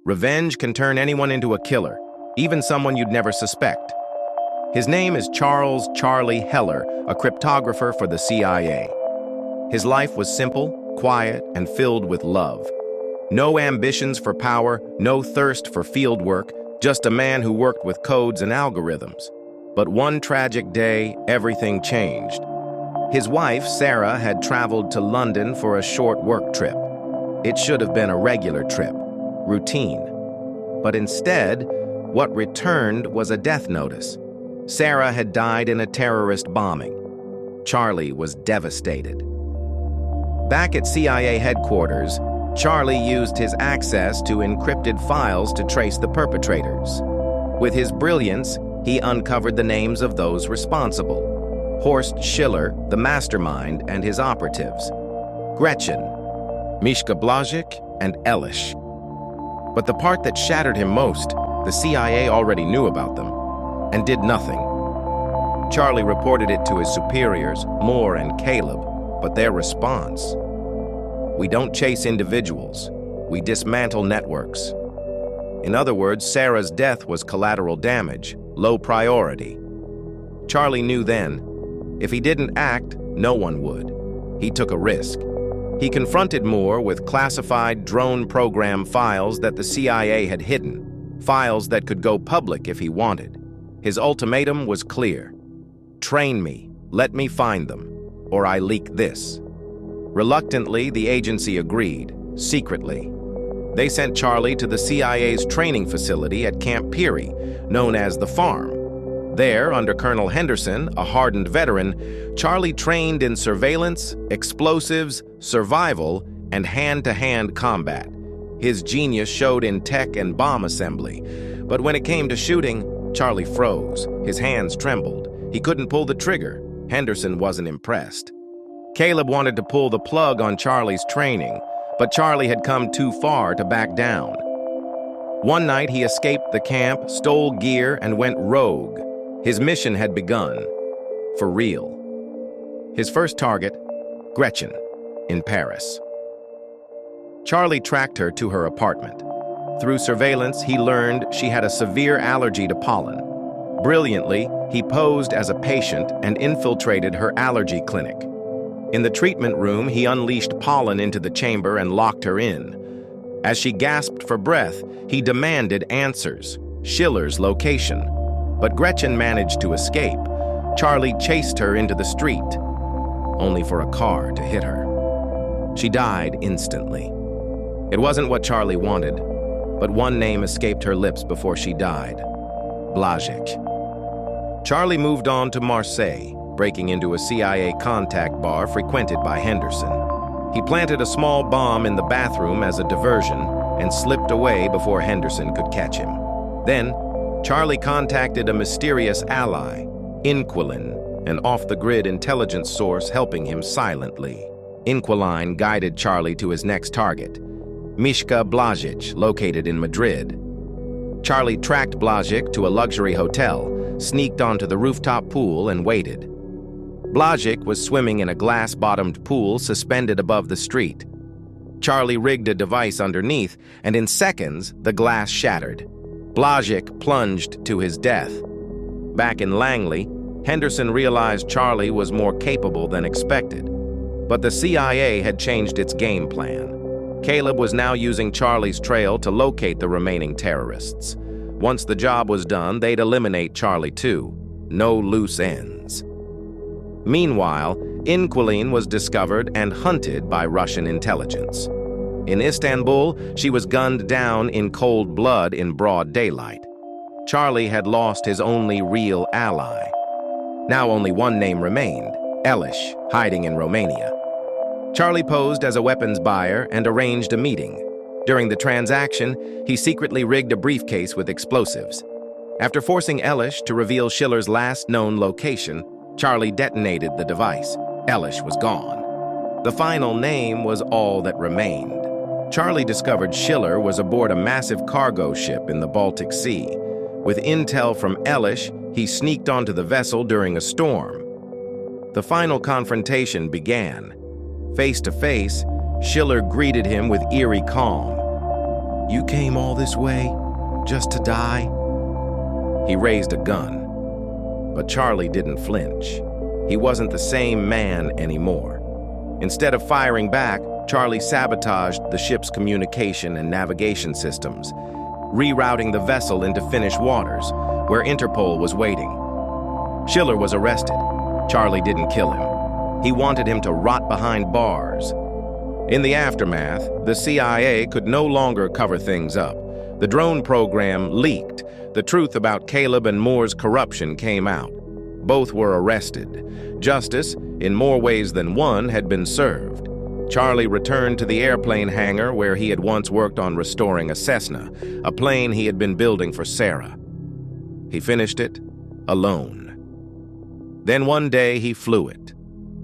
Revenge can turn anyone into a killer, even someone you'd never suspect. His name is Charles Charlie Heller, a cryptographer for the CIA. His life was simple, quiet, and filled with love. No ambitions for power, no thirst for field work, just a man who worked with codes and algorithms. But one tragic day, everything changed. His wife, Sarah, had traveled to London for a short work trip. It should have been a regular trip, routine. But instead, what returned was a death notice. Sarah had died in a terrorist bombing. Charlie was devastated. Back at CIA headquarters, Charlie used his access to encrypted files to trace the perpetrators. With his brilliance, he uncovered the names of those responsible: Horst Schiller, the mastermind, and his operatives, Gretchen, Mischka Blažič, and Elish. But the part that shattered him most, the CIA already knew about them and did nothing. Charlie reported it to his superiors, Moore and Caleb, but their response: "We don't chase individuals, we dismantle networks." In other words, Sarah's death was collateral damage, low priority. Charlie knew then, if he didn't act, no one would. He took a risk. He confronted Moore with classified drone program files that the CIA had hidden, files that could go public if he wanted. His ultimatum was clear: train me, let me find them, or I leak this. Reluctantly, the agency agreed, secretly. They sent Charlie to the CIA's training facility at Camp Peary, known as the Farm. There, under Colonel Henderson, a hardened veteran, Charlie trained in surveillance, explosives, survival, and hand-to-hand combat. His genius showed in tech and bomb assembly. But when it came to shooting, Charlie froze. His hands trembled. He couldn't pull the trigger. Henderson wasn't impressed. Caleb wanted to pull the plug on Charlie's training, but Charlie had come too far to back down. One night, he escaped the camp, stole gear, and went rogue. His mission had begun, for real. His first target, Gretchen, in Paris. Charlie tracked her to her apartment. Through surveillance, he learned she had a severe allergy to pollen. Brilliantly, he posed as a patient and infiltrated her allergy clinic. In the treatment room, he unleashed pollen into the chamber and locked her in. As she gasped for breath, he demanded answers, Schiller's location. But Gretchen managed to escape. Charlie chased her into the street, only for a car to hit her. She died instantly. It wasn't what Charlie wanted, but one name escaped her lips before she died: Blažič. Charlie moved on to Marseille, breaking into a CIA contact bar frequented by Henderson. He planted a small bomb in the bathroom as a diversion and slipped away before Henderson could catch him. Then, Charlie contacted a mysterious ally, Inquilin, an off-the-grid intelligence source helping him silently. Inquilin guided Charlie to his next target, Mischka Blažič, located in Madrid. Charlie tracked Blažič to a luxury hotel, sneaked onto the rooftop pool, and waited. Blažič was swimming in a glass-bottomed pool suspended above the street. Charlie rigged a device underneath, and in seconds, the glass shattered. Blažič plunged to his death. Back in Langley, Henderson realized Charlie was more capable than expected. But the CIA had changed its game plan. Caleb was now using Charlie's trail to locate the remaining terrorists. Once the job was done, they'd eliminate Charlie too. No loose ends. Meanwhile, Inquilin was discovered and hunted by Russian intelligence. In Istanbul, she was gunned down in cold blood in broad daylight. Charlie had lost his only real ally. Now only one name remained: Elish, hiding in Romania. Charlie posed as a weapons buyer and arranged a meeting. During the transaction, he secretly rigged a briefcase with explosives. After forcing Elish to reveal Schiller's last known location, Charlie detonated the device. Elish was gone. The final name was all that remained. Charlie discovered Schiller was aboard a massive cargo ship in the Baltic Sea. With intel from Elish, he sneaked onto the vessel during a storm. The final confrontation began. Face to face, Schiller greeted him with eerie calm. You came all this way just to die? He raised a gun, but Charlie didn't flinch. He wasn't the same man anymore. Instead of firing back, Charlie sabotaged the ship's communication and navigation systems, rerouting the vessel into Finnish waters, where Interpol was waiting. Schiller was arrested. Charlie didn't kill him. He wanted him to rot behind bars. In the aftermath, the CIA could no longer cover things up. The drone program leaked. The truth about Caleb and Moore's corruption came out. Both were arrested. Justice, in more ways than one, had been served. Charlie returned to the airplane hangar where he had once worked on restoring a Cessna, a plane he had been building for Sarah. He finished it alone. Then one day he flew it,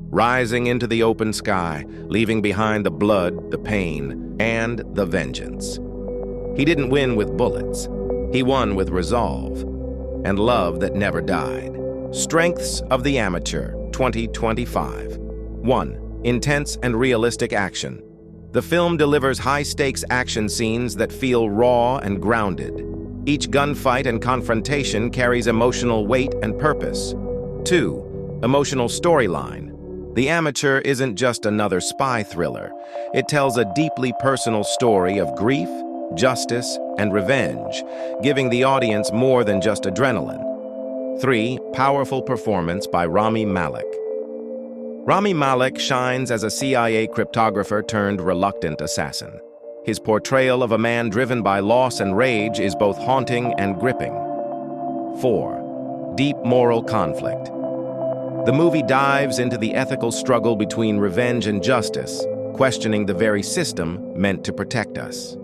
rising into the open sky, leaving behind the blood, the pain, and the vengeance. He didn't win with bullets. He won with resolve and love that never died. Strengths of the Amateur, 2025. 1. Intense and realistic action. The film delivers high-stakes action scenes that feel raw and grounded. Each gunfight and confrontation carries emotional weight and purpose. 2. Emotional storyline. The Amateur isn't just another spy thriller. It tells a deeply personal story of grief, justice, and revenge, giving the audience more than just adrenaline. 3. Powerful performance by Rami Malek. Rami Malek shines as a CIA cryptographer turned reluctant assassin. His portrayal of a man driven by loss and rage is both haunting and gripping. 4. Deep moral conflict. The movie dives into the ethical struggle between revenge and justice, questioning the very system meant to protect us.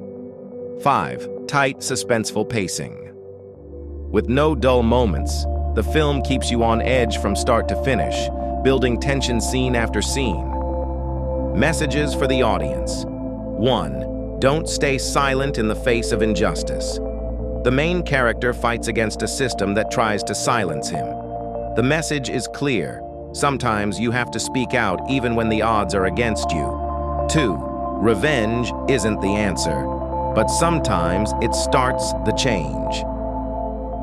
5. Tight, suspenseful pacing. With no dull moments, the film keeps you on edge from start to finish, building tension scene after scene. Messages for the audience. 1. Don't stay silent in the face of injustice. The main character fights against a system that tries to silence him. The message is clear. Sometimes you have to speak out even when the odds are against you. 2. Revenge isn't the answer, but sometimes it starts the change.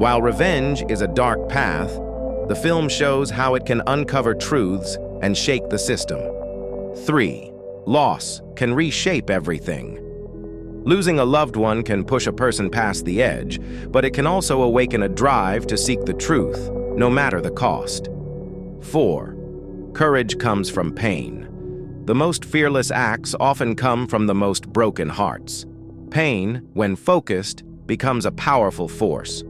While revenge is a dark path, the film shows how it can uncover truths and shake the system. 3. Loss can reshape everything. Losing a loved one can push a person past the edge, but it can also awaken a drive to seek the truth, no matter the cost. 4. Courage comes from pain. The most fearless acts often come from the most broken hearts. Pain, when focused, becomes a powerful force.